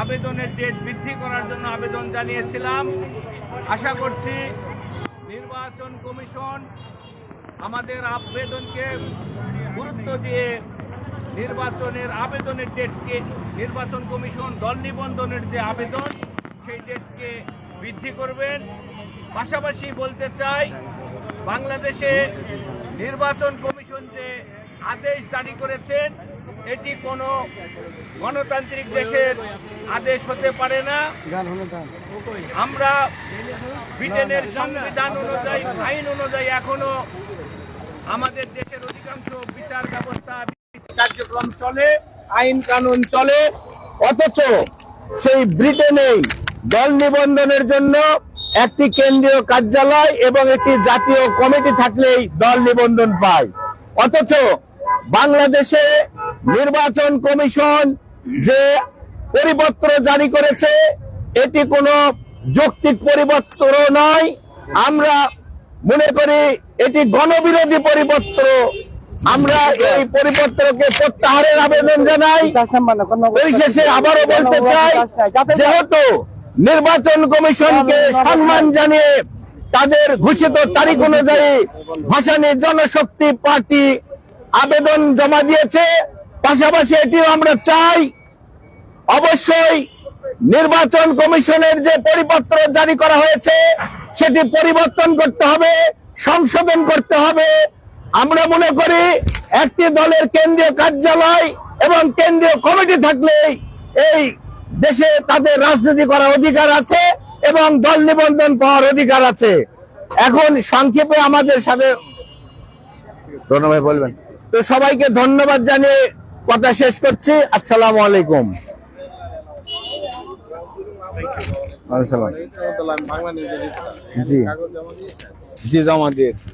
আবেদনের ডেট বৃদ্ধি করার জন্য আবেদন জানিয়েছিলাম। আশা করছি নির্বাচন কমিশন আমাদের আবেদনকে গুরুত্ব দিয়ে নির্বাচনের আবেদনের ডেটকে, নির্বাচন কমিশন দল নিবন্ধনের যে আবেদন সেই ডেটকে বৃদ্ধি করবেন। পাশাপাশি বলতে চাই, বাংলাদেশে নির্বাচন কমিশন যে আদেশ জারি করেছেন এটি কোনো গণতান্ত্রিক দেশের আদেশ হতে পারে না। আমরা ব্রিটেনের সংবিধান অনুযায়ী, আইন অনুযায়ী এখনো আমাদের দেশের অধিকাংশ বিচার ব্যবস্থা কার্যক্রম চলে, আইন কানুন চলে। অথচ সেই ব্রিটেনে দল নিবন্ধনের জন্য একটি কেন্দ্রীয় কার্যালয় এবং একটি জাতীয় কমিটি থাকলেই দল নিবন্ধন পায়। অথচ বাংলাদেশে নির্বাচন কমিশন যে পরিপত্র জারি করেছে এটি কোনো যৌক্তিক পরিপত্র নয়। আমরা মনে করি এটি গণবিরোধী পরিপত্র। আমরা এই পরিপত্রকে প্রত্যাহারের আবেদন জানাই। পরিশেষে আবারও বলতে চাই, যেহেতু নির্বাচন কমিশনকে সম্মান জানিয়ে তাদের ঘোষিত তারিখ অনুযায়ী ভাসানী জনশক্তি পার্টি আবেদন জমা দিয়েছে, পাশাপাশি এটিও আমরা চাই অবশ্যই নির্বাচন কমিশনের যে পরিপত্র জারি করা হয়েছে সেটি পরিবর্তন করতে হবে, সংশোধন করতে হবে। আমরা মনে করি একটি দলের কেন্দ্রীয় কার্যালয় এবং কেন্দ্রীয় কমিটি থাকলেই এই দেশে তাদের রাজনীতি করার অধিকার আছে এবং দল নিবন্ধন পাওয়ার অধিকার আছে। এখন সংক্ষেপে আমাদের সাথে ধন্যবাদ বলবেন। তো সবাইকে ধন্যবাদ জানিয়ে কথা শেষ করছি। আসসালামু আলাইকুম। জি জি জমা দিয়েছি।